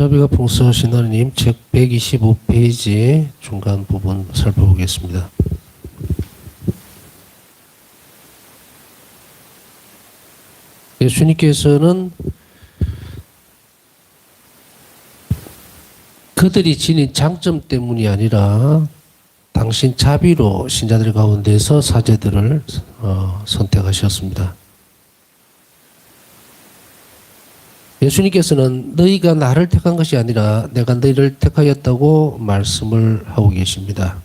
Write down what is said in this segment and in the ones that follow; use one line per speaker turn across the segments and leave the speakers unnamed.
자비가 풍성하신 하나님 책 125페이지 중간 부분 살펴보겠습니다. 예수님께서는 그들이 지닌 장점 때문이 아니라 당신 자비로 신자들 가운데서 사제들을 선택하셨습니다. 예수님께서는 너희가 나를 택한 것이 아니라 내가 너희를 택하였다고 말씀을 하고 계십니다.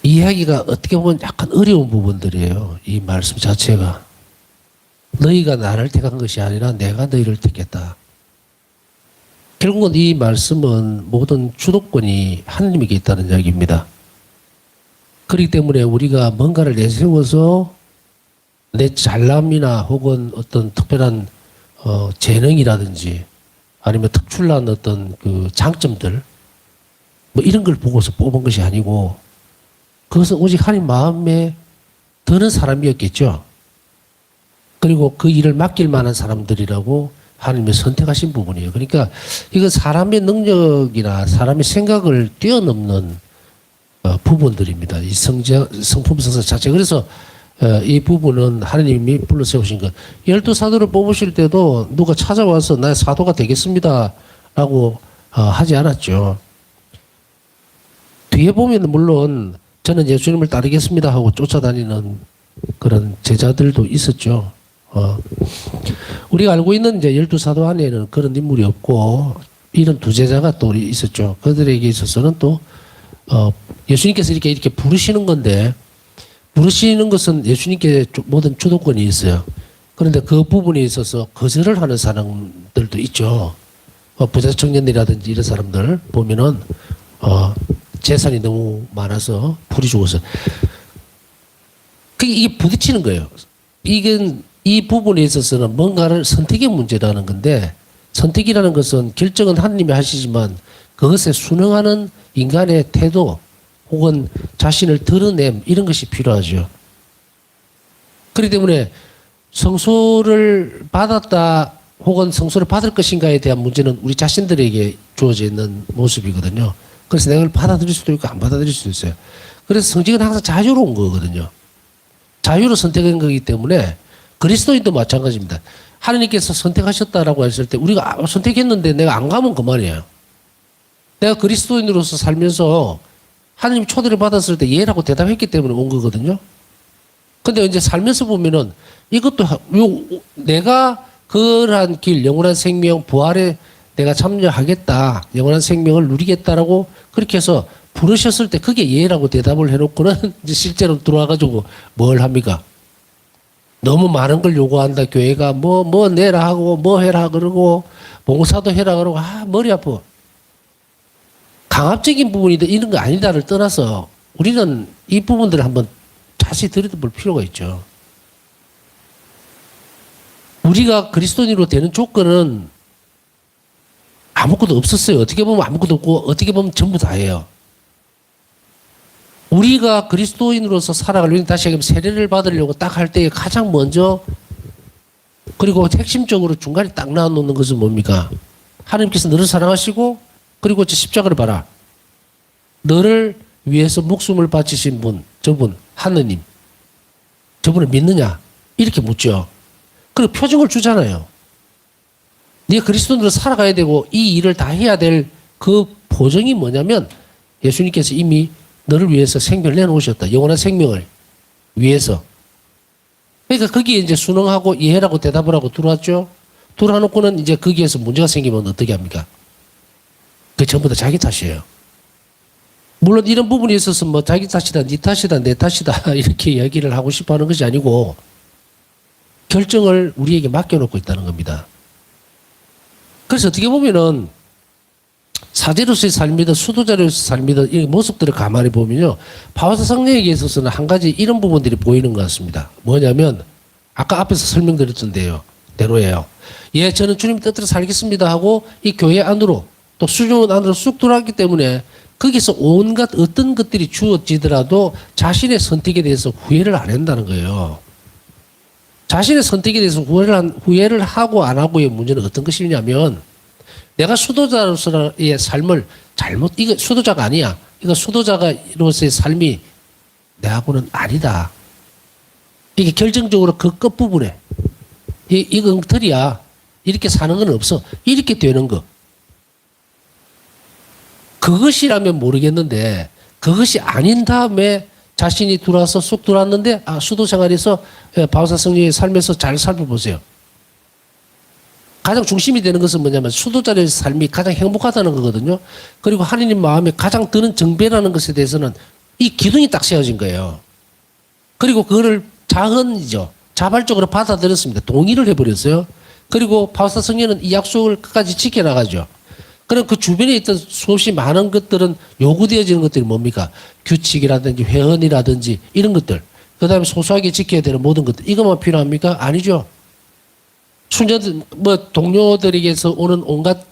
이야기가 어떻게 보면 약간 어려운 부분들이에요. 이 말씀 자체가. 너희가 나를 택한 것이 아니라 내가 너희를 택했다. 결국은 이 말씀은 모든 주도권이 하나님에게 있다는 이야기입니다. 그렇기 때문에 우리가 뭔가를 내세워서 내 잘남이나 혹은 어떤 특별한 재능이라든지 아니면 특출난 어떤 그 장점들 뭐 이런 걸 보고서 뽑은 것이 아니고 그것은 오직 하나님 마음에 드는 사람이었겠죠. 그리고 그 일을 맡길 만한 사람들이라고 하나님이 선택하신 부분이에요. 그러니까 이건 사람의 능력이나 사람의 생각을 뛰어넘는 부분들입니다. 이 성품 성사 자체. 그래서 이 부분은 하나님이 불러 세우신 것. 12사도를 뽑으실 때도 누가 찾아와서 나의 사도가 되겠습니다 라고 하지 않았죠. 뒤에 보면 물론 저는 예수님을 따르겠습니다 하고 쫓아다니는 그런 제자들도 있었죠. 우리가 알고 있는 이제 12사도 안에는 그런 인물이 없고 이런 두 제자가 또 있었죠. 그들에게 있어서는 또 예수님께서 이렇게 부르시는 건데 부르시는 것은 예수님께 모든 주도권이 있어요. 그런데 그 부분에 있어서 거절을 하는 사람들도 있죠. 부자 청년이라든지 이런 사람들 보면은 재산이 너무 많아서 불이 죽어서 이게 부딪히는 거예요. 이건 이 부분에 있어서는 뭔가를 선택의 문제라는 건데 선택이라는 것은 결정은 하나님이 하시지만 그것에 순응하는 인간의 태도 혹은 자신을 드러냄 이런 것이 필요하죠. 그렇기 때문에 성소를 받았다 혹은 성소를 받을 것인가에 대한 문제는 우리 자신들에게 주어져 있는 모습이거든요. 그래서 내가 그걸 받아들일 수도 있고 안 받아들일 수도 있어요. 그래서 성직은 항상 자유로운 거거든요. 자유로 선택한 거기 때문에 그리스도인도 마찬가지입니다. 하나님께서 선택하셨다라고 했을 때 우리가 선택했는데 내가 안 가면 그만이에요. 내가 그리스도인으로서 살면서 하나님 초대를 받았을 때 예라고 대답했기 때문에 온 거거든요. 근데 이제 살면서 보면은 이것도 내가 그러한 길, 영원한 생명, 부활에 내가 참여하겠다, 영원한 생명을 누리겠다라고 그렇게 해서 부르셨을 때 그게 예라고 대답을 해놓고는 이제 실제로 들어와가지고 뭘 합니까? 너무 많은 걸 요구한다. 교회가 뭐 내라 하고 뭐 해라 그러고 봉사도 해라 그러고 머리 아파. 강압적인 부분이다 이런 거 아니다를 떠나서 우리는 이 부분들을 한번 자세히 들여다볼 필요가 있죠. 우리가 그리스도인으로 되는 조건은 아무것도 없었어요. 어떻게 보면 아무것도 없고 어떻게 보면 전부 다예요. 우리가 그리스도인으로서 살아가려면 다시 얘기하면 세례를 받으려고 딱 할 때 가장 먼저 그리고 핵심적으로 중간에 딱 나눠놓는 것은 뭡니까? 하나님께서 너를 사랑하시고 그리고 십자가를 봐라. 너를 위해서 목숨을 바치신 분, 저분, 하느님. 저분을 믿느냐? 이렇게 묻죠. 그리고 표정을 주잖아요. 네가 그리스도인으로 살아가야 되고 이 일을 다 해야 될 그 보정이 뭐냐면 예수님께서 이미 너를 위해서 생명을 내놓으셨다. 영원한 생명을 위해서. 그러니까 거기에 이제 순응하고 이해라고 대답을 하고 들어왔죠. 들어와놓고는 이제 거기에서 문제가 생기면 어떻게 합니까? 그 전부 다 자기 탓이에요. 물론 이런 부분에 있어서 뭐 자기 탓이다, 네 탓이다, 내 탓이다 이렇게 이야기를 하고 싶어 하는 것이 아니고 결정을 우리에게 맡겨놓고 있다는 겁니다. 그래서 어떻게 보면은 사제로서의 삶이든 수도자로서의 삶이든 이 모습들을 가만히 보면요. 바와서 성령에게 있어서는 한 가지 이런 부분들이 보이는 것 같습니다. 뭐냐면 아까 앞에서 설명드렸던 대로예요. 예, 저는 주님 뜻대로 살겠습니다 하고 이 교회 안으로 또 수종원 안으로 쑥 들어왔기 때문에 거기서 온갖 어떤 것들이 주어지더라도 자신의 선택에 대해서 후회를 안 한다는 거예요. 자신의 선택에 대해서 후회를 하고 안 하고의 문제는 어떤 것이냐면 내가 수도자로서의 삶을 이거 수도자가 아니야. 이거 수도자로서의 삶이 내하고는 아니다. 이게 결정적으로 그 끝부분에 이거 엉터리야. 이렇게 사는 건 없어. 이렇게 되는 거. 그것이라면 모르겠는데 그것이 아닌 다음에 자신이 들어와서 쑥 들어왔는데 수도 생활에서 바오사 성령의 삶에서 잘 살펴보세요. 가장 중심이 되는 것은 뭐냐면 수도자의 삶이 가장 행복하다는 거거든요. 그리고 하느님 마음에 가장 드는 정배라는 것에 대해서는 이 기둥이 딱 세워진 거예요. 그리고 그거를 자발적으로 받아들였습니다. 동의를 해버렸어요. 그리고 바오사 성령은 이 약속을 끝까지 지켜나가죠. 그럼 그 주변에 있던 수없이 많은 것들은 요구되어지는 것들이 뭡니까? 규칙이라든지 회원이라든지 이런 것들. 그 다음에 소소하게 지켜야 되는 모든 것들. 이것만 필요합니까? 아니죠. 순전들, 동료들에게서 오는 온갖,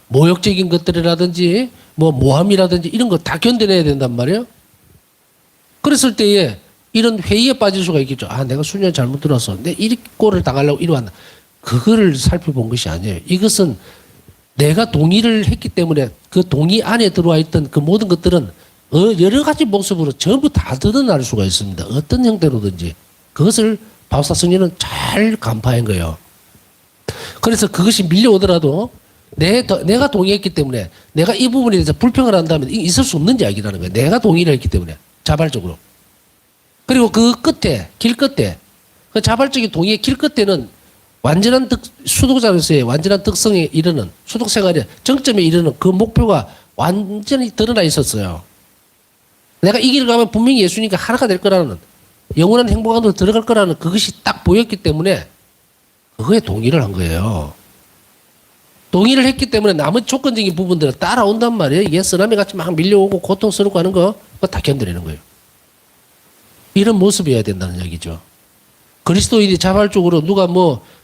모욕적인 것들이라든지, 모함이라든지 이런 거 다 견뎌내야 된단 말이에요. 그랬을 때에 이런 회의에 빠질 수가 있겠죠. 내가 순전 잘못 들어서 이 꼴을 당하려고 이리 왔나. 그거를 살펴본 것이 아니에요. 이것은 내가 동의를 했기 때문에 그 동의 안에 들어와 있던 그 모든 것들은 여러 가지 모습으로 전부 다 드러날 수가 있습니다. 어떤 형태로든지. 그것을 바오사 성령은 잘 간파한 거예요. 그래서 그것이 밀려오더라도 내가 동의했기 때문에 내가 이 부분에 대해서 불평을 한다면 있을 수 없는 이야기라는 거예요. 내가 동의를 했기 때문에 자발적으로. 그리고 그 끝에 길 끝에 그 자발적인 동의의 길 끝에는 완전한 수도자로서의 완전한 특성에 이르는 수도 생활의 정점에 이르는 그 목표가 완전히 드러나 있었어요. 내가 이 길을 가면 분명히 예수님과 하나가 될 거라는 영원한 행복 안으로 들어갈 거라는 그것이 딱 보였기 때문에 그거에 동의를 한 거예요. 동의를 했기 때문에 나머지 조건적인 부분들은 따라온단 말이에요. 이게 쓰나미 같이 막 밀려오고 고통스럽고 하는 거 그거 다 견뎌내는 거예요. 이런 모습이어야 된다는 얘기죠. 그리스도인이 자발적으로 누가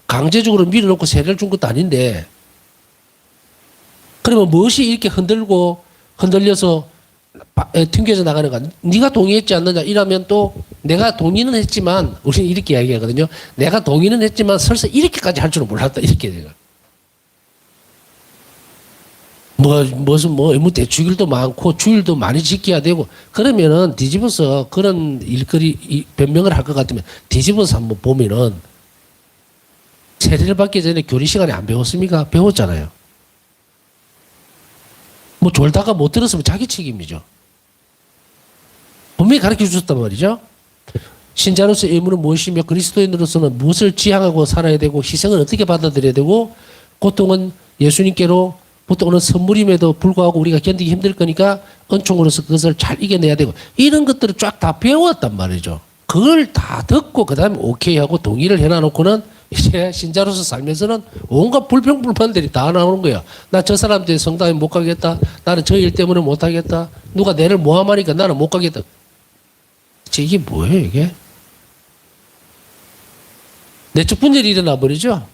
강제적으로 밀어놓고 세례를 준 것도 아닌데 그러면 무엇이 이렇게 흔들려서 튕겨져 나가는가? 네가 동의했지 않느냐? 이러면 또 내가 동의는 했지만 우리는 이렇게 이야기하거든요. 내가 동의는 했지만 설사 이렇게까지 할 줄은 몰랐다. 이렇게 돼요. 무슨 대주일도 많고 주일도 많이 지켜야 되고 그러면은 뒤집어서 그런 일거리 변명을 할 것 같으면 뒤집어서 한번 보면은 세례를 받기 전에 교리 시간에 안 배웠습니까? 배웠잖아요. 졸다가 못 들었으면 자기 책임이죠. 분명히 가르쳐 주셨단 말이죠. 신자로서의 의무는 무엇이며 그리스도인으로서는 무엇을 지향하고 살아야 되고 희생은 어떻게 받아들여야 되고 고통은 예수님께로부터 오는 선물임에도 불구하고 우리가 견디기 힘들 거니까 은총으로서 그것을 잘 이겨내야 되고 이런 것들을 쫙 다 배웠단 말이죠. 그걸 다 듣고 그 다음에 오케이 하고 동의를 해놔놓고는 이제 신자로서 살면서는 온갖 불평불만들이 다 나오는 거야. 나 저 사람들 성당에 못 가겠다. 나는 저 일 때문에 못 하겠다. 누가 내를 모함하니까 나는 못 가겠다. 이게 뭐예요 이게? 내적 분열이 일어나 버리죠.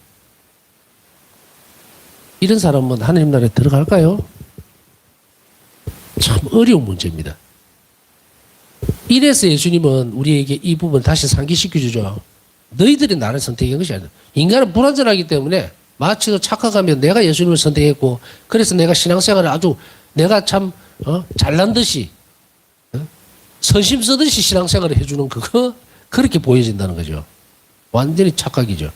이런 사람은 하나님 나라에 들어갈까요? 참 어려운 문제입니다. 이래서 예수님은 우리에게 이 부분 다시 상기시켜 주죠. 너희들이 나를 선택한 것이 아니야. 인간은 불완전하기 때문에 마치도 착각하면 내가 예수님을 선택했고 그래서 내가 신앙생활을 아주 내가 참 잘난 듯이 선심 쓰듯이 신앙생활을 해주는 그거 그렇게 보여진다는 거죠. 완전히 착각이죠.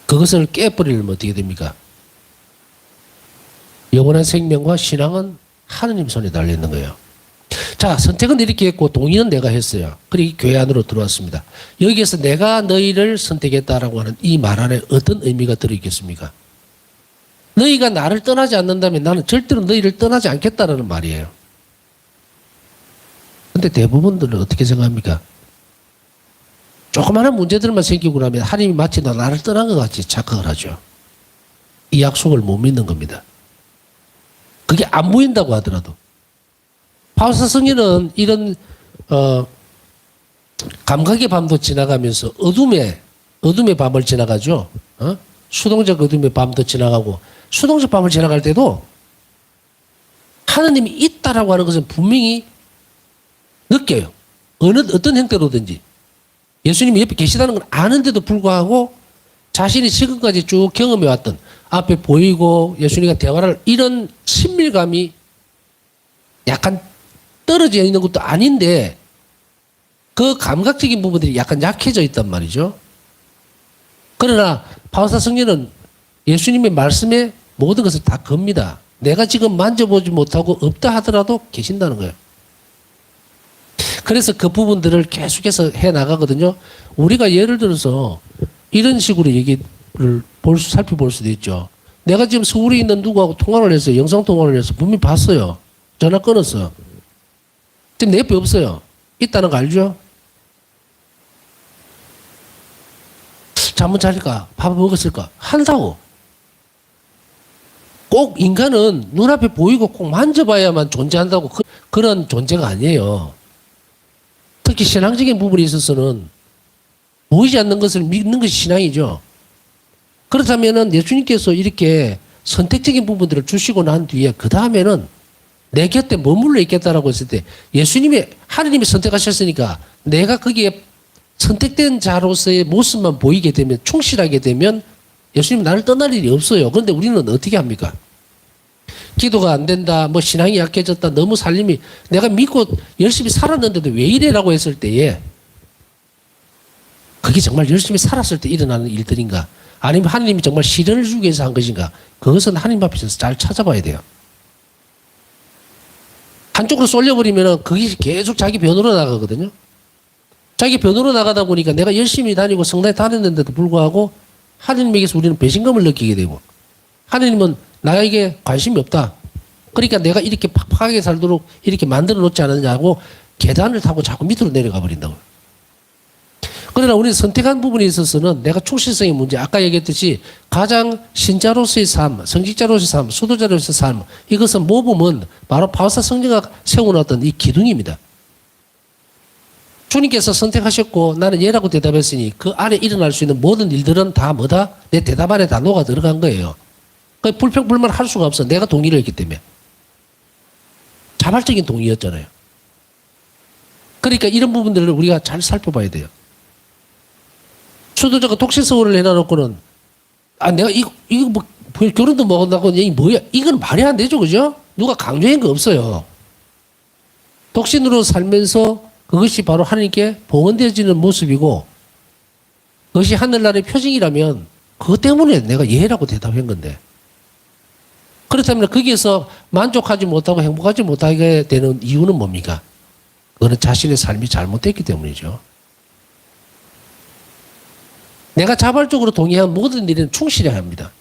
그것을 깨버리려면 어떻게 됩니까? 영원한 생명과 신앙은 하느님 손에 달려있는 거예요. 자, 선택은 이렇게 했고 동의는 내가 했어요. 그리고 교회 안으로 들어왔습니다. 여기에서 내가 너희를 선택했다라고 하는 이 말 안에 어떤 의미가 들어있겠습니까? 너희가 나를 떠나지 않는다면 나는 절대로 너희를 떠나지 않겠다라는 말이에요. 근데 대부분들은 어떻게 생각합니까? 조그마한 문제들만 생기고 나면 하나님이 마치 나를 떠난 것 같이 착각을 하죠. 이 약속을 못 믿는 겁니다. 그게 안 보인다고 하더라도. 바오사 성령은 이런 감각의 밤도 지나가면서 어둠의 밤을 지나가죠. 수동적 어둠의 밤도 지나가고 수동적 밤을 지나갈 때도 하느님이 있다라고 하는 것은 분명히 느껴요. 어떤 형태로든지. 예수님이 옆에 계시다는 걸 아는데도 불구하고 자신이 지금까지 쭉 경험해왔던 앞에 보이고 예수님과 대화를 이런 친밀감이 약간 떨어져 있는 것도 아닌데 그 감각적인 부분들이 약간 약해져 있단 말이죠. 그러나 바오사 성녀는 예수님의 말씀에 모든 것을 다 겁니다. 내가 지금 만져보지 못하고 없다 하더라도 계신다는 거예요. 그래서 그 부분들을 계속해서 해 나가거든요. 우리가 예를 들어서 이런 식으로 얘기를 살펴볼 수도 있죠. 내가 지금 서울에 있는 누구하고 통화를 했어요. 영상 통화를 해서 분명히 봤어요. 전화 끊었어. 지금 내 옆에 없어요. 있다는 거 알죠? 잠은 잘까? 밥 먹었을까? 한다고. 꼭 인간은 눈앞에 보이고 꼭 만져봐야만 존재한다고 그런 존재가 아니에요. 특히 신앙적인 부분에 있어서는 보이지 않는 것을 믿는 것이 신앙이죠. 그렇다면은 예수님께서 이렇게 선택적인 부분들을 주시고 난 뒤에 그 다음에는 내 곁에 머물러 있겠다라고 했을 때 하느님이 선택하셨으니까 내가 거기에 선택된 자로서의 모습만 보이게 되면 충실하게 되면 예수님 나를 떠날 일이 없어요. 그런데 우리는 어떻게 합니까? 기도가 안 된다, 뭐 신앙이 약해졌다, 너무 살림이 내가 믿고 열심히 살았는데도 왜 이래라고 했을 때에 그게 정말 열심히 살았을 때 일어나는 일들인가? 아니면 하나님이 정말 시련을 주기 위해서 한 것인가? 그것은 하나님 앞에서 잘 찾아봐야 돼요. 한쪽으로 쏠려버리면 그게 계속 자기 변으로 나가거든요. 자기 변으로 나가다 보니까 내가 열심히 다니고 성당에 다녔는데도 불구하고 하나님에게서 우리는 배신감을 느끼게 되고 하나님은 나에게 관심이 없다. 그러니까 내가 이렇게 팍팍하게 살도록 이렇게 만들어 놓지 않았냐고 계단을 타고 자꾸 밑으로 내려가 버린다고요. 그러나 우리는 선택한 부분에 있어서는 내가 충실성의 문제, 아까 얘기했듯이 가장 신자로서의 삶, 성직자로서의 삶, 수도자로서의 삶, 이것은 모범은 바로 바오사 성녀가 세워놨던 이 기둥입니다. 주님께서 선택하셨고 나는 예라고 대답했으니 그 안에 일어날 수 있는 모든 일들은 다 뭐다? 내 대답 안에 다 녹아 들어간 거예요. 그 불평불만 할 수가 없어. 내가 동의를 했기 때문에. 자발적인 동의였잖아요. 그러니까 이런 부분들을 우리가 잘 살펴봐야 돼요. 수도자가 독신서원을 해놔놓고는 내가 이거 뭐 결혼도 못한다고 이게 뭐야? 이건 말이 안 되죠, 그죠? 누가 강조한 거 없어요. 독신으로 살면서 그것이 바로 하나님께 봉헌되어지는 모습이고 그것이 하늘나라의 표징이라면 그것 때문에 내가 예라고 대답한 건데 그렇다면 거기에서 만족하지 못하고 행복하지 못하게 되는 이유는 뭡니까? 그거는 자신의 삶이 잘못됐기 때문이죠. 내가 자발적으로 동의한 모든 일에는 충실해야 합니다.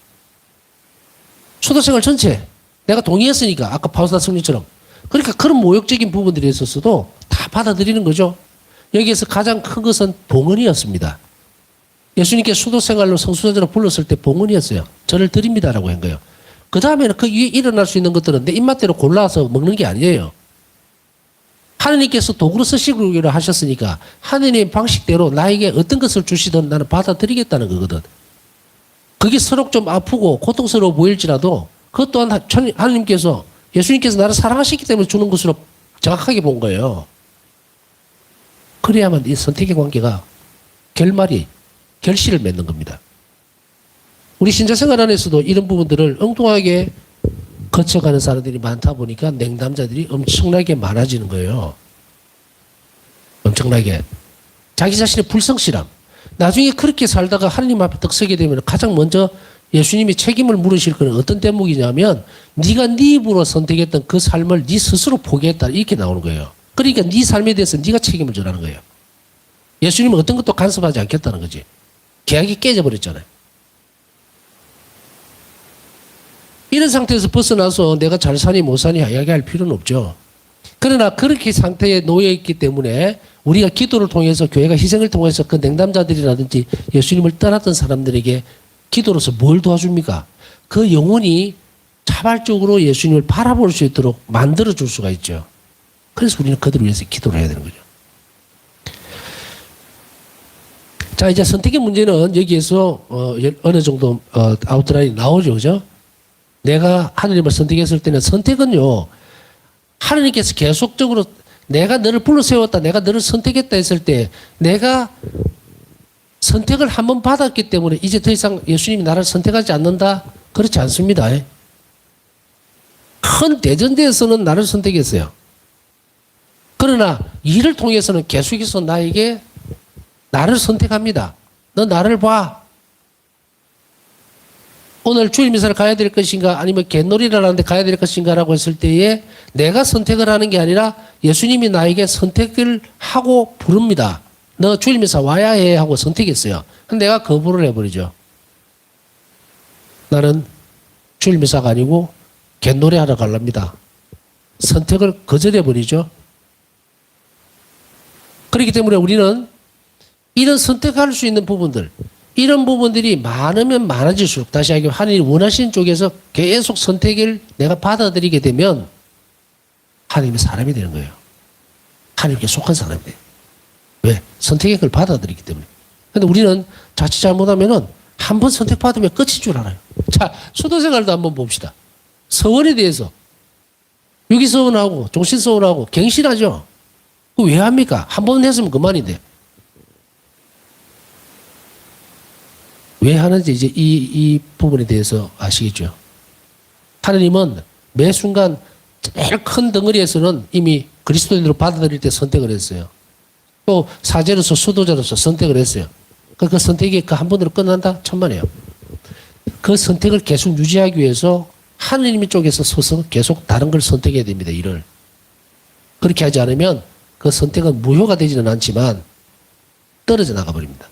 수도생활 전체 내가 동의했으니까 아까 바오사 성리처럼 그러니까 그런 모욕적인 부분들에 있어서도 다 받아들이는 거죠. 여기에서 가장 큰 것은 봉헌이었습니다. 예수님께 수도생활로 성수자로 불렀을 때 봉헌이었어요. 저를 드립니다라고 한 거예요. 그 다음에는 그 위에 일어날 수 있는 것들은 내 입맛대로 골라서 먹는 게 아니에요. 하느님께서 도구로 쓰시기로 하셨으니까 하느님의 방식대로 나에게 어떤 것을 주시든 나는 받아들이겠다는 거거든. 그게 서로 좀 아프고 고통스러워 보일지라도 그것 또한 하느님께서 예수님께서 나를 사랑하시기 때문에 주는 것으로 정확하게 본 거예요. 그래야만 이 선택의 관계가 결실을 맺는 겁니다. 우리 신자생활 안에서도 이런 부분들을 엉뚱하게 거쳐가는 사람들이 많다 보니까 냉담자들이 엄청나게 많아지는 거예요. 엄청나게. 자기 자신의 불성실함. 나중에 그렇게 살다가 하나님 앞에 딱 서게 되면 가장 먼저 예수님이 책임을 물으실 것은 어떤 대목이냐면 네가 네 입으로 선택했던 그 삶을 네 스스로 포기했다 이렇게 나오는 거예요. 그러니까 네 삶에 대해서 네가 책임을 져라는 거예요. 예수님은 어떤 것도 간섭하지 않겠다는 거지. 계약이 깨져버렸잖아요. 이런 상태에서 벗어나서 내가 잘 사니 못 사니 이야기할 필요는 없죠. 그러나 그렇게 상태에 놓여 있기 때문에 우리가 기도를 통해서 교회가 희생을 통해서 그 냉담자들이라든지 예수님을 떠났던 사람들에게 기도로서 뭘 도와줍니까? 그 영혼이 자발적으로 예수님을 바라볼 수 있도록 만들어줄 수가 있죠. 그래서 우리는 그들을 위해서 기도를 해야 되는 거죠. 자, 이제 선택의 문제는 여기에서 어느 정도 아웃라인이 나오죠. 그죠? 내가 하느님을 선택했을 때는 선택은요, 하느님께서 계속적으로 내가 너를 불러 세웠다, 내가 너를 선택했다 했을 때 내가 선택을 한번 받았기 때문에 이제 더 이상 예수님이 나를 선택하지 않는다? 그렇지 않습니다. 큰 대전대에서는 나를 선택했어요. 그러나 일을 통해서는 계속해서 나에게 나를 선택합니다. 너 나를 봐. 오늘 주일 미사를 가야 될 것인가 아니면 갯놀이를 하는데 가야 될 것인가라고 했을 때에 내가 선택을 하는 게 아니라 예수님이 나에게 선택을 하고 부릅니다. 너 주일 미사 와야 해 하고 선택했어요. 근데 내가 거부를 해버리죠. 나는 주일 미사가 아니고 갯놀이 하러 가랍니다. 선택을 거절해버리죠. 그렇기 때문에 우리는 이런 선택할 수 있는 부분들, 이런 부분들이 많으면 많아질수록 다시 하기로 하나님이 원하시는 쪽에서 계속 선택을 내가 받아들이게 되면 하나님의 사람이 되는 거예요. 하나님께 속한 사람이 돼요. 왜? 선택의 그걸 받아들이기 때문에. 근데 우리는 자칫 잘못하면은 한 번 선택받으면 끝인 줄 알아요. 자, 수도생활도 한번 봅시다. 서원에 대해서 유기서원하고 종신서원하고 갱신하죠. 그거 왜 합니까? 한 번 했으면 그만인데. 왜 하는지 이제 이 부분에 대해서 아시겠죠? 하나님은 매 순간 제일 큰 덩어리에서는 이미 그리스도인으로 받아들일 때 선택을 했어요. 또 사제로서 수도자로서 선택을 했어요. 그 선택이 그 한 번으로 끝난다? 천만에요. 그 선택을 계속 유지하기 위해서 하느님 쪽에서 서서 계속 다른 걸 선택해야 됩니다. 일을. 그렇게 하지 않으면 그 선택은 무효가 되지는 않지만 떨어져 나가버립니다.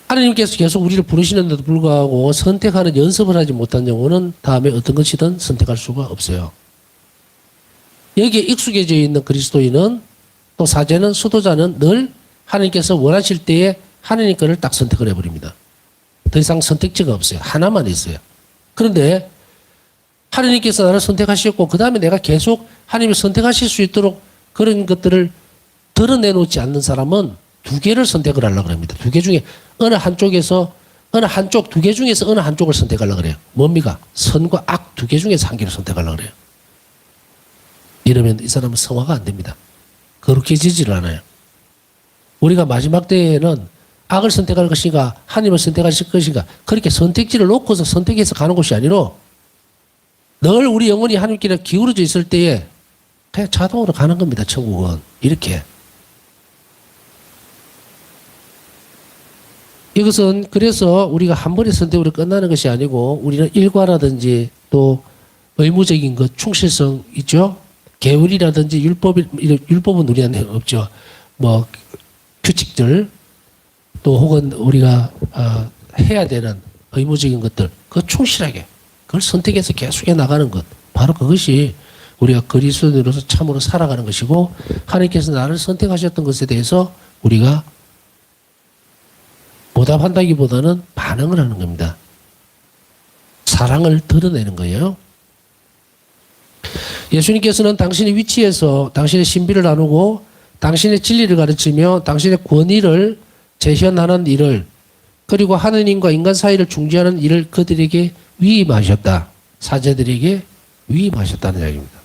하나님께서 계속 우리를 부르시는데도 불구하고 선택하는 연습을 하지 못한 영혼은 다음에 어떤 것이든 선택할 수가 없어요. 여기에 익숙해져 있는 그리스도인은 또 사제는 수도자는 늘 하나님께서 원하실 때에 하나님 거를 딱 선택을 해버립니다. 더 이상 선택지가 없어요. 하나만 있어요. 그런데 하나님께서 나를 선택하셨고 그 다음에 내가 계속 하나님을 선택하실 수 있도록 그런 것들을 드러내놓지 않는 사람은 두 개를 선택을 하려고 합니다. 두 개 중에 어느 한쪽에서 두 개 중에서 어느 한쪽을 선택하려고 그래요. 뭡니까? 선과 악 두 개 중에서 한 개를 선택하려고 그래요. 이러면 이 사람은 성화가 안 됩니다. 거룩해지지를 않아요. 우리가 마지막 때에는 악을 선택할 것인가 하나님을 선택하실 것인가 그렇게 선택지를 놓고서 선택해서 가는 것이 아니라 늘 우리 영혼이 하나님께 기울어져 있을 때에 그냥 자동으로 가는 겁니다. 천국은. 이렇게. 이것은 그래서 우리가 한 번의 선택으로 끝나는 것이 아니고 우리는 일과라든지 또 의무적인 것, 충실성 있죠? 계율이라든지 율법은 우리한테 없죠. 뭐 규칙들 또 혹은 우리가 해야 되는 의무적인 것들 그거 충실하게 그걸 선택해서 계속해 나가는 것 바로 그것이 우리가 그리스도인으로서 참으로 살아가는 것이고 하나님께서 나를 선택하셨던 것에 대해서 우리가 보답한다기보다는 반응을 하는 겁니다. 사랑을 드러내는 거예요. 예수님께서는 당신의 위치에서 당신의 신비를 나누고 당신의 진리를 가르치며 당신의 권위를 재현하는 일을 그리고 하느님과 인간 사이를 중재하는 일을 그들에게 위임하셨다. 사제들에게 위임하셨다는 이야기입니다.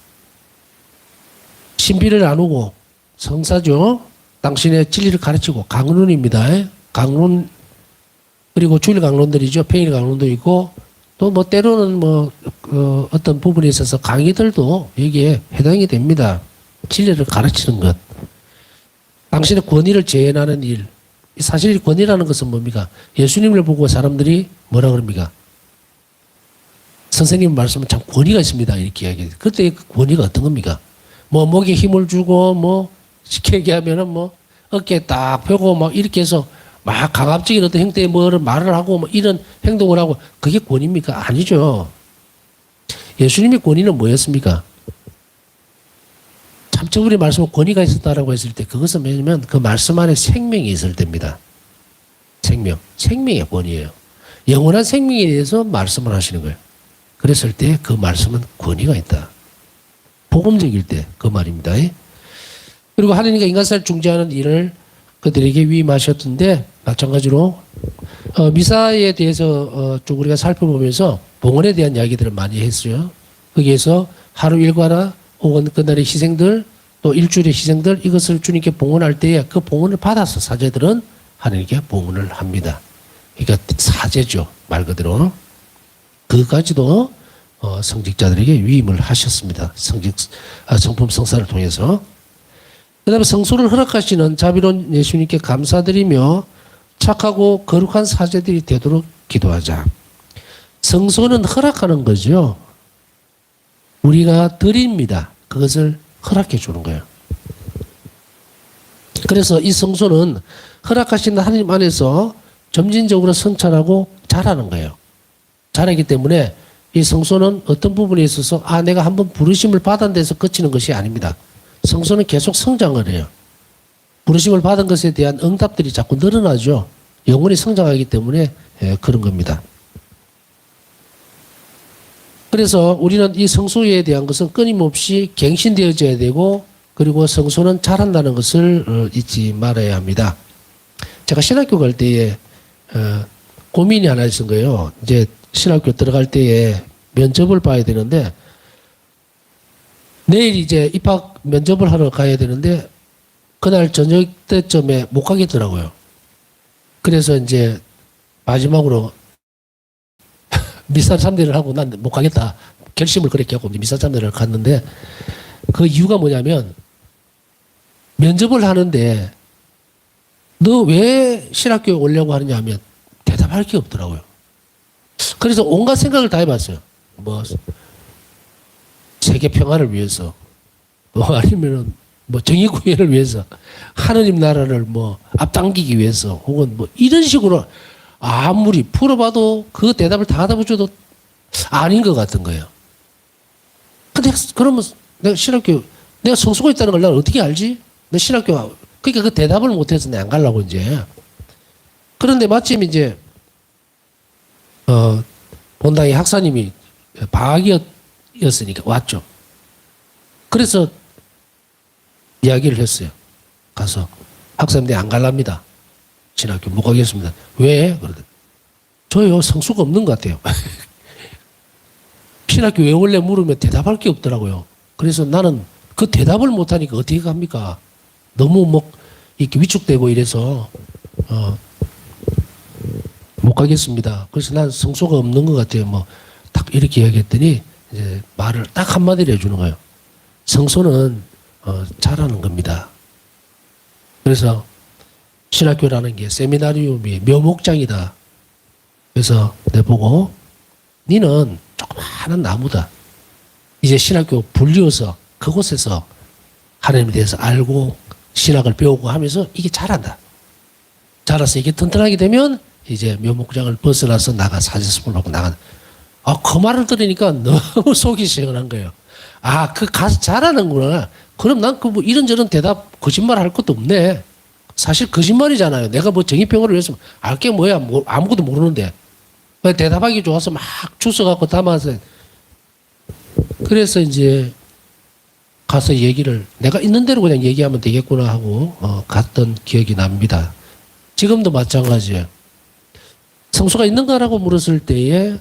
신비를 나누고 성사죠. 당신의 진리를 가르치고 강론입니다. 강론 그리고 주일 강론들이죠. 평일 강론도 있고 또 뭐 때로는 뭐 어떤 부분에 있어서 강의들도 여기에 해당이 됩니다. 진리를 가르치는 것. 당신의 권위를 재현하는 일. 사실 권위라는 것은 뭡니까? 예수님을 보고 사람들이 뭐라 그럽니까? 선생님 말씀은 참 권위가 있습니다. 이렇게 이야기해요. 그때 그 권위가 어떤 겁니까? 뭐 목에 힘을 주고 뭐 쉽게 얘기하면은 뭐 어깨에 딱 펴고 막 이렇게 해서 막 강압적인 어떤 형태의 뭐를 말을 하고 뭐 이런 행동을 하고 그게 권위입니까? 아니죠. 예수님의 권위는 뭐였습니까? 참저분의 말씀은 권위가 있었다라고 했을 때 그것은 뭐냐면 그 말씀 안에 생명이 있을 때입니다. 생명의 권위예요. 영원한 생명에 대해서 말씀을 하시는 거예요. 그랬을 때 그 말씀은 권위가 있다. 복음적일 때 그 말입니다. 그리고 하나님과 인간사를 중재하는 일을 그들에게 위임하셨던데 마찬가지로 미사에 대해서 좀 우리가 살펴보면서 봉헌에 대한 이야기들을 많이 했어요. 거기에서 하루 일과나 혹은 그날의 희생들 또 일주일의 희생들 이것을 주님께 봉헌할 때에 그 봉헌을 받아서 사제들은 하나님께 봉헌을 합니다. 그러니까 사제죠. 말 그대로. 그까지도 성직자들에게 위임을 하셨습니다. 성품 성사를 통해서. 그 다음에 성소를 허락하시는 자비로운 예수님께 감사드리며 착하고 거룩한 사제들이 되도록 기도하자. 성소는 허락하는 거죠. 우리가 드립니다. 그것을 허락해 주는 거예요. 그래서 이 성소는 허락하신 하나님 안에서 점진적으로 성찰하고 자라는 거예요. 자라기 때문에 이 성소는 어떤 부분에 있어서 내가 한번 부르심을 받은 데서 그치는 것이 아닙니다. 성소는 계속 성장을 해요. 부르심을 받은 것에 대한 응답들이 자꾸 늘어나죠. 영혼이 성장하기 때문에 그런 겁니다. 그래서 우리는 이 성소에 대한 것은 끊임없이 갱신되어져야 되고 그리고 성소는 자란다는 것을 잊지 말아야 합니다. 제가 신학교 갈 때에 고민이 하나 있은 거예요. 이제 신학교 들어갈 때에 면접을 봐야 되는데 내일 이제 입학 면접을 하러 가야 되는데 그날 저녁 때쯤에 못 가겠더라고요. 그래서 이제 마지막으로 미사 참배를 하고 난 못 가겠다. 결심을 그렇게 하고 미사 참배를 갔는데 그 이유가 뭐냐면 면접을 하는데 너 왜 신학교에 오려고 하느냐 하면 대답할 게 없더라고요. 그래서 온갖 생각을 다 해봤어요. 뭐 세계 평화를 위해서 뭐 아니면은 뭐 정의 구현을 위해서 하느님 나라를 뭐 앞당기기 위해서 혹은 뭐 이런 식으로 아무리 풀어봐도 그 대답을 다 하다 보셔도 아닌 것 같은 거예요. 근데 그러면 내가 신학교 내가 성수가 있다는 걸 나는 어떻게 알지? 내 신학교 그러니까 그 대답을 못해서 내가 안 가려고 이제. 그런데 마침 이제 본당의 학사님이 방학이었으니까 왔죠. 그래서 이야기를 했어요. 가서 학사님 내가 안 갈랍니다. 신학교 못 가겠습니다. 왜? 그러더니 저요 성수가 없는 것 같아요. 신학교 왜 원래 물으면 대답할 게 없더라고요. 그래서 나는 그 대답을 못하니까 어떻게 갑니까? 너무 뭐 이렇게 위축되고 이래서 못 가겠습니다. 그래서 난 성소가 없는 것 같아요. 뭐 딱 이렇게 이야기했더니 이제 말을 딱 한마디를 해주는 거예요. 성소는 자라는 겁니다. 그래서 신학교라는 게 세미나리움이 묘목장이다. 그래서 내보고 니는 조그마한 나무다. 이제 신학교 불리어서 그곳에서 하나님에 대해서 알고 신학을 배우고 하면서 이게 자란다. 자라서 이게 튼튼하게 되면 이제 묘목장을 벗어나서 나가 사제수를 하고 나가는. 그 말을 들으니까 너무 속이 시원한 거예요. 그 가서 자라는구나. 그럼 난 그 뭐 이런저런 대답 거짓말 할 것도 없네. 사실 거짓말이잖아요. 내가 뭐 정의평화를 위해서 알 게 뭐야. 뭐 아무것도 모르는데. 대답하기 좋아서 막 주워갖고 담아서. 그래서 이제 가서 얘기를 내가 있는 대로 그냥 얘기하면 되겠구나 하고 갔던 기억이 납니다. 지금도 마찬가지예요. 성소가 있는가라고 물었을 때에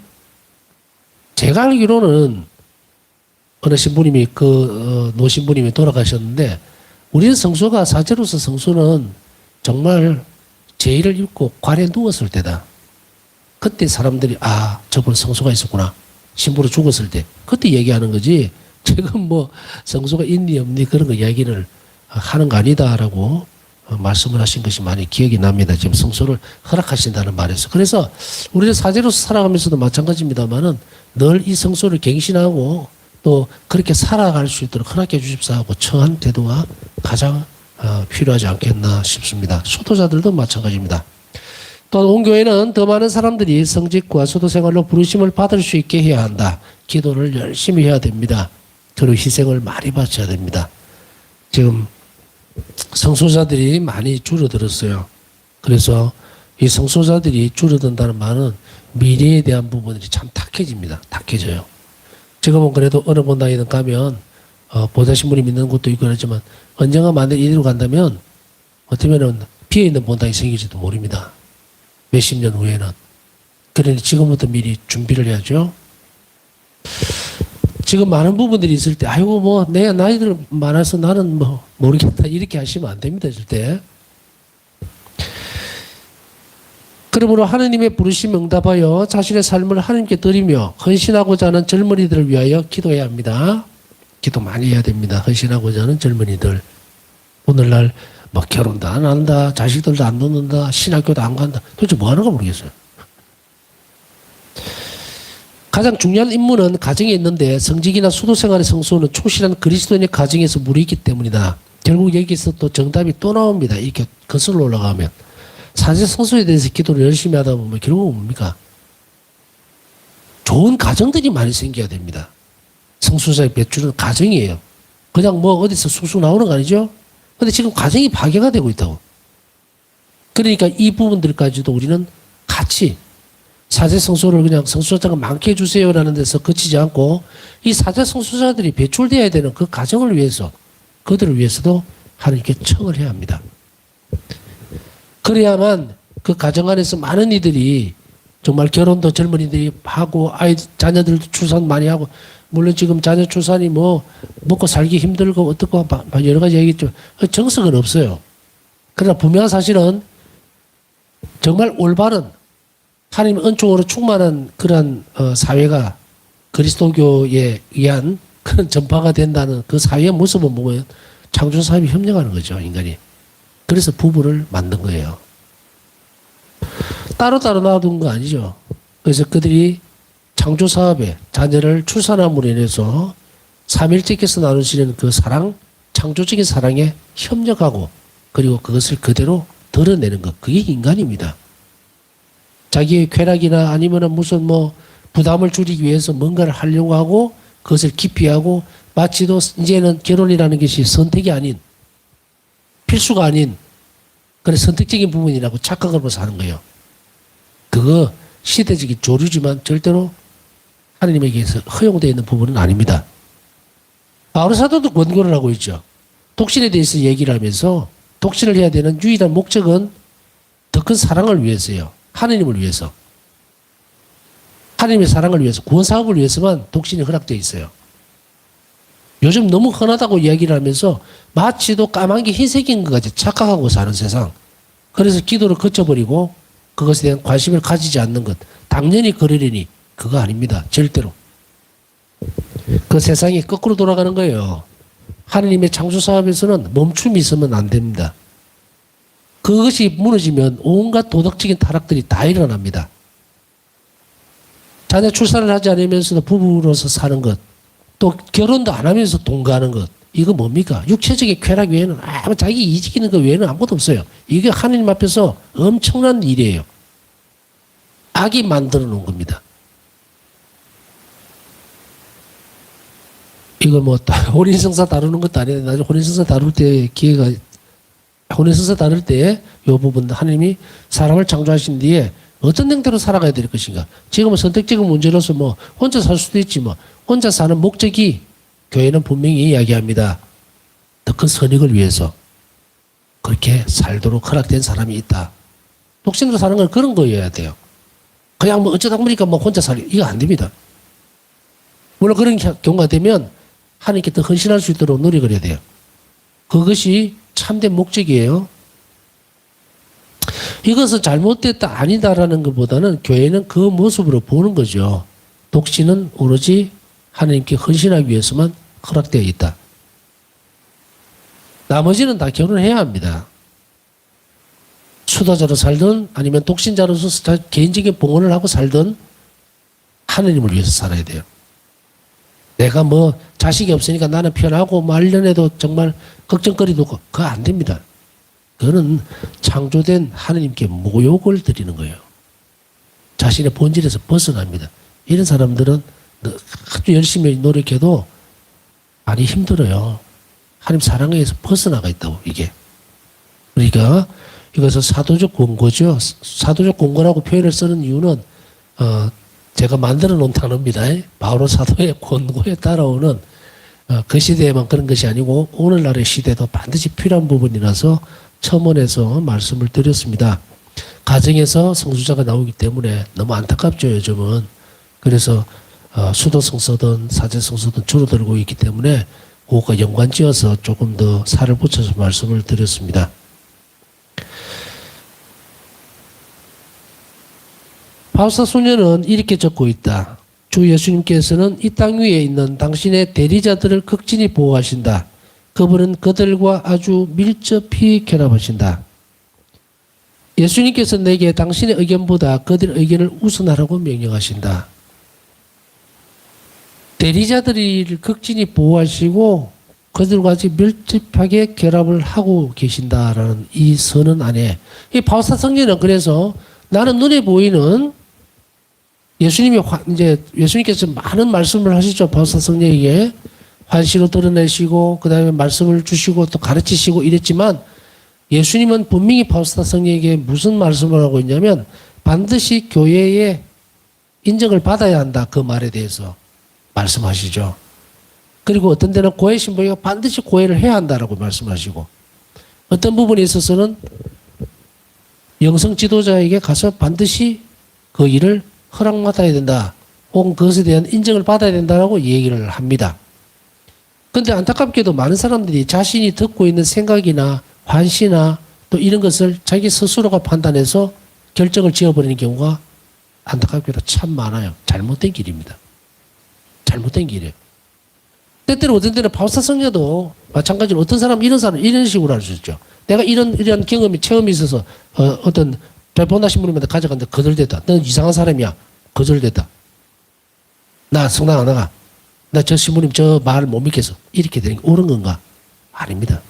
제가 알기로는 어느 신부님이 노신부님이 돌아가셨는데 우리는 성소가 사제로서 성소는 정말 제의를 입고 관에 누웠을 때다. 그때 사람들이 저분 성소가 있었구나. 신부로 죽었을 때 그때 얘기하는 거지. 지금 뭐 성소가 있니 없니 그런 거 이야기를 하는 거 아니다라고 말씀을 하신 것이 많이 기억이 납니다. 지금 성소를 허락하신다는 말에서. 그래서 우리는 사제로서 살아가면서도 마찬가지입니다만은 늘 이 성소를 갱신하고 또 그렇게 살아갈 수 있도록 허락해 주십사 하고 청한 태도가 가장 필요하지 않겠나 싶습니다. 수도자들도 마찬가지입니다. 또 온 교회는 더 많은 사람들이 성직과 수도 생활로 부르심을 받을 수 있게 해야 한다. 기도를 열심히 해야 됩니다. 그리고 희생을 많이 바쳐야 됩니다. 지금 성소자들이 많이 줄어들었어요. 그래서 이 성소자들이 줄어든다는 말은 미래에 대한 부분들이 참 탁해집니다. 탁해져요. 지금은 그래도 어느 본당이든 가면 보좌신분이 믿는 곳도 있고 그렇지만 언젠가 만약 이대로 간다면 어쩌면은 비어있는 본당이 생길지도 모릅니다. 몇십 년 후에는. 그러니 지금부터 미리 준비를 해야죠. 지금 많은 부분들이 있을 때, 아이고, 뭐, 내 나이들 많아서 나는 뭐, 모르겠다. 이렇게 하시면 안 됩니다, 절대. 그러므로 하느님의 부르심 응답하여 자신의 삶을 하느님께 드리며 헌신하고자 하는 젊은이들을 위하여 기도해야 합니다. 기도 많이 해야 됩니다. 헌신하고자 하는 젊은이들. 오늘날 뭐 결혼도 안 한다, 자식들도 안 놓는다, 신학교도 안 간다. 도대체 뭐 하는가 모르겠어요. 가장 중요한 임무는 가정에 있는데 성직이나 수도생활의 성수는 초실한 그리스도인의 가정에서 무리있기 때문이다. 결국 여기서 또 정답이 또 나옵니다. 이렇게 거슬러 올라가면. 사실 성수에 대해서 기도를 열심히 하다 보면 결국은 뭡니까? 좋은 가정들이 많이 생겨야 됩니다. 성수자의 배출은 가정이에요. 그냥 뭐 어디서 쑥쑥 나오는 거 아니죠? 근데 지금 가정이 파괴가 되고 있다고. 그러니까 이 부분들까지도 우리는 같이 사제 성소를 그냥 성수자가 많게 해주세요라는 데서 그치지 않고 이 사제 성수자들이 배출되어야 되는 그 가정을 위해서 그들을 위해서도 하나님께 청을 해야 합니다. 그래야만 그 가정 안에서 많은 이들이 정말 결혼도 젊은이들이 하고 자녀들도 출산 많이 하고 물론 지금 자녀 출산이 뭐 먹고 살기 힘들고 어떻고 여러 가지 얘기했죠. 정석은 없어요. 그러나 분명한 사실은 정말 올바른 하나님 은총으로 충만한 그러한 사회가 그리스도교에 의한 그런 전파가 된다는 그 사회의 모습을 보면 창조사업이 협력하는 거죠, 인간이. 그래서 부부를 만든 거예요. 따로따로 놔둔 거 아니죠. 그래서 그들이 창조사업에 자녀를 출산함으로 인해서 삼일째께서 나누시는 그 사랑, 창조적인 사랑에 협력하고 그리고 그것을 그대로 드러내는 것. 그게 인간입니다. 자기의 쾌락이나 아니면 무슨 뭐 부담을 줄이기 위해서 뭔가를 하려고 하고 그것을 기피하고 마치도 이제는 결혼이라는 것이 선택이 아닌 필수가 아닌 그런 선택적인 부분이라고 착각을 하고 사는 거예요. 그거 시대적인 조류지만 절대로 하나님에게서 허용되어 있는 부분은 아닙니다. 바울 사도도 권고를 하고 있죠. 독신에 대해서 얘기를 하면서 독신을 해야 되는 유일한 목적은 더 큰 사랑을 위해서요. 하나님을 위해서. 하나님의 사랑을 위해서, 구원사업을 위해서만 독신이 허락되어 있어요. 요즘 너무 흔하다고 이야기를 하면서 마치도 까만 게 흰색인 것 같이 착각하고 사는 세상. 그래서 기도를 거쳐버리고 그것에 대한 관심을 가지지 않는 것. 당연히 그러려니 그거 아닙니다. 절대로. 그 세상이 거꾸로 돌아가는 거예요. 하나님의 창조사업에서는 멈춤이 있으면 안 됩니다. 그것이 무너지면 온갖 도덕적인 타락들이 다 일어납니다. 자녀 출산을 하지 않으면서도 부부로서 사는 것, 또 결혼도 안 하면서 동거하는 것, 이거 뭡니까? 육체적인 쾌락 외에는 자기 이기는 것 외에는 아무것도 없어요. 이게 하나님 앞에서 엄청난 일이에요. 악이 만들어 놓은 겁니다. 이거 뭐 혼인성사 다루는 것도 아닌데 나중에 혼인성사 다룰 때 기회가 혼인성사 다룰 때 이 부분 하나님이 사람을 창조하신 뒤에 어떤 형태로 살아가야 될 것인가. 지금은 선택적인 문제로서 뭐 혼자 살 수도 있지 뭐 혼자 사는 목적이 교회는 분명히 이야기합니다. 더 큰 선익을 위해서 그렇게 살도록 허락된 사람이 있다. 독신으로 사는 건 그런 거여야 돼요. 그냥 뭐 어쩌다 보니까 뭐 혼자 살기 이거 안 됩니다. 물론 그런 경우가 되면 하나님께 더 헌신할 수 있도록 노력을 해야 돼요. 그것이 참된 목적이에요. 이것은 잘못됐다 아니다라는 것보다는 교회는 그 모습으로 보는 거죠. 독신은 오로지 하나님께 헌신하기 위해서만 허락되어 있다. 나머지는 다 결혼해야 합니다. 수도자로 살든 아니면 독신자로서 개인적인 봉헌을 하고 살든 하나님을 위해서 살아야 돼요. 내가 뭐 자식이 없으니까 나는 편하고 말년에도 정말 걱정거리도 없고 그거 안 됩니다. 그거는 창조된 하나님께 모욕을 드리는 거예요. 자신의 본질에서 벗어납니다. 이런 사람들은 아주 열심히 노력해도 많이 힘들어요. 하나님 사랑에서 벗어나가 있다고 이게. 그러니까 이것은 사도적 권고죠. 사도적 권고라고 표현을 쓰는 이유는 제가 만들어 놓은 단어입니다. 바로 사도의 권고에 따라오는 그 시대에만 그런 것이 아니고 오늘날의 시대도 반드시 필요한 부분이라서 첨언해서 말씀을 드렸습니다. 가정에서 성수자가 나오기 때문에 너무 안타깝죠, 요즘은. 그래서 수도성서든 사제성서든 줄어들고 있기 때문에 그것과 연관지어서 조금 더 살을 붙여서 말씀을 드렸습니다. 바울사 소녀는 이렇게 적고 있다. 주 예수님께서는 이 땅 위에 있는 당신의 대리자들을 극진히 보호하신다. 그분은 그들과 아주 밀접히 결합하신다. 예수님께서 내게 당신의 의견보다 그들의 의견을 우선하라고 명령하신다. 대리자들을 극진히 보호하시고 그들과 아주 밀접하게 결합을 하고 계신다라는 이 선언 안에 이 바울사 성녀는 그래서 나는 눈에 보이는 예수님께서 많은 말씀을 하시죠. 바울사 성녀에게 환시로 드러내시고 그 다음에 말씀을 주시고 또 가르치시고 이랬지만 예수님은 분명히 바울사 성녀에게 무슨 말씀을 하고 있냐면 반드시 교회의 인정을 받아야 한다. 그 말에 대해서 말씀하시죠. 그리고 어떤 데는 고해 신부가 반드시 고해를 해야 한다라고 말씀하시고 어떤 부분에 있어서는 영성 지도자에게 가서 반드시 그 일을 허락받아야 된다. 혹은 그것에 대한 인정을 받아야 된다라고 얘기를 합니다. 그런데 안타깝게도 많은 사람들이 자신이 듣고 있는 생각이나 환시나 또 이런 것을 자기 스스로가 판단해서 결정을 지어버리는 경우가 안타깝게도 참 많아요. 잘못된 길입니다. 잘못된 길이에요. 때때로 어떤 때는 바울사 성녀도 마찬가지로 어떤 사람 이런 식으로 할 수 있죠. 내가 이런 체험이 있어서 어떤 베포나 신부님한테 가져갔는데 거절됐다. 너는 이상한 사람이야. 거절됐다. 나 성당 안 나가. 나 저 신부님 저 말을 못 믿겠어. 이렇게 되는 게 옳은 건가? 아닙니다.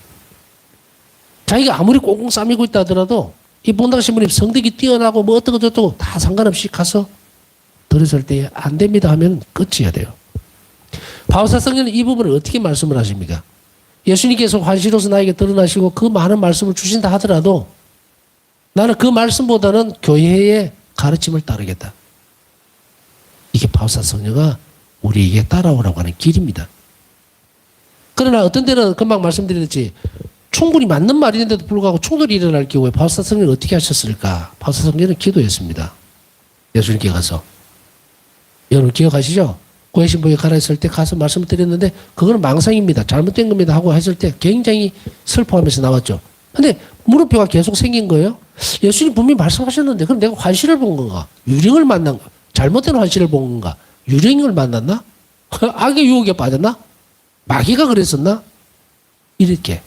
자기가 아무리 꽁꽁 싸매고 있다 하더라도 이 본당 신부님 성득이 뛰어나고 뭐 어떻고 저쩌고 다 상관없이 가서 들었을 때 안 됩니다 하면 끝이어야 돼요. 바울사 성령은 이 부분을 어떻게 말씀을 하십니까? 예수님께서 환시로서 나에게 드러나시고 그 많은 말씀을 주신다 하더라도 나는 그 말씀보다는 교회의 가르침을 따르겠다. 이게 바울사 성령가 우리에게 따라오라고 하는 길입니다. 그러나 어떤 때는 금방 말씀드렸지 충분히 맞는 말인데도 불구하고 충돌이 일어날 경우에 바울사 성령은 어떻게 하셨을까? 바울사 성령은 기도했습니다. 예수님께 가서. 여러분 기억하시죠? 고해신부에 가라 했을 때 가서 말씀을 드렸는데 그거는 망상입니다. 잘못된 겁니다 하고 했을 때 굉장히 슬퍼하면서 나왔죠. 근데 물음표가 계속 생긴 거예요. 예수님 분명히 말씀하셨는데 그럼 내가 환시를 본 건가? 유령을 만난 건가? 잘못된 환시를 본 건가? 유령을 만났나? 악의 유혹에 빠졌나? 마귀가 그랬었나? 이렇게.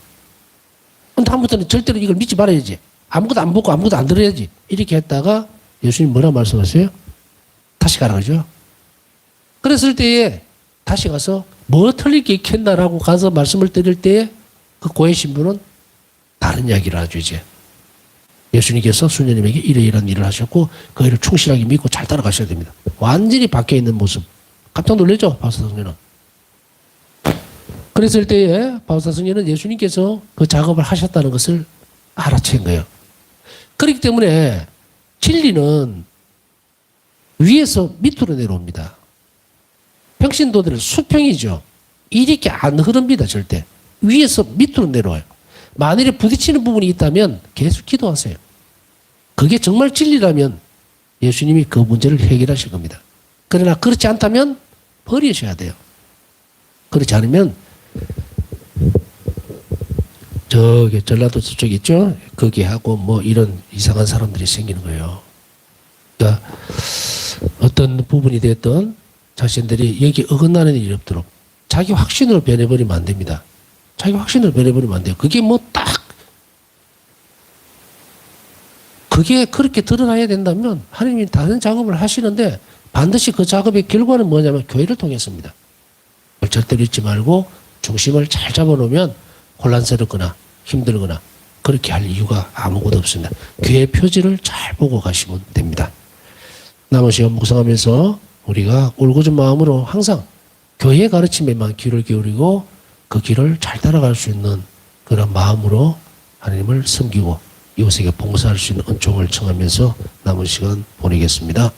다음부터는 절대로 이걸 믿지 말아야지. 아무것도 안 보고 아무것도 안 들어야지. 이렇게 했다가 예수님 뭐라 말씀하세요? 다시 가라 그러죠. 그랬을 때에 다시 가서 뭐 틀릴 게 있겠나라고 가서 말씀을 드릴 때에 그 고해 신부는 다른 이야기를 하죠 이제. 예수님께서 수녀님에게 이러이러한 일을 하셨고 그 일을 충실하게 믿고 잘 따라가셔야 됩니다. 완전히 바뀌어 있는 모습. 깜짝 놀랐죠 바울사 성녀는. 그랬을 때에 바울사 성녀는 예수님께서 그 작업을 하셨다는 것을 알아챈 거예요. 그렇기 때문에 진리는 위에서 밑으로 내려옵니다. 평신도들은 수평이죠. 이렇게 안 흐릅니다 절대. 위에서 밑으로 내려와요. 만일에 부딪히는 부분이 있다면 계속 기도하세요. 그게 정말 진리라면 예수님이 그 문제를 해결하실 겁니다. 그러나 그렇지 않다면 버리셔야 돼요. 그렇지 않으면 저기 전라도 저쪽 있죠? 거기 하고 뭐 이런 이상한 사람들이 생기는 거예요. 그러니까 어떤 부분이 됐든 자신들이 여기 어긋나는 일이 없도록 자기 확신으로 변해버리면 안 됩니다. 자기 확신으로 변해버리면 안 돼요. 그게 뭐 딱 그게 그렇게 드러나야 된다면 하나님이 다른 작업을 하시는데 반드시 그 작업의 결과는 뭐냐면 교회를 통해서입니다. 절대로 잊지 말고 중심을 잘 잡아놓으면 혼란스럽거나 힘들거나 그렇게 할 이유가 아무것도 없습니다. 교회 표지를 잘 보고 가시면 됩니다. 남은 시간 묵상하면서 우리가 울고준 마음으로 항상 교회 가르침에만 귀를 기울이고 그 길을 잘 따라갈 수 있는 그런 마음으로 하나님을 섬기고 이웃에게 봉사할 수 있는 은총을 청하면서 남은 시간 보내겠습니다.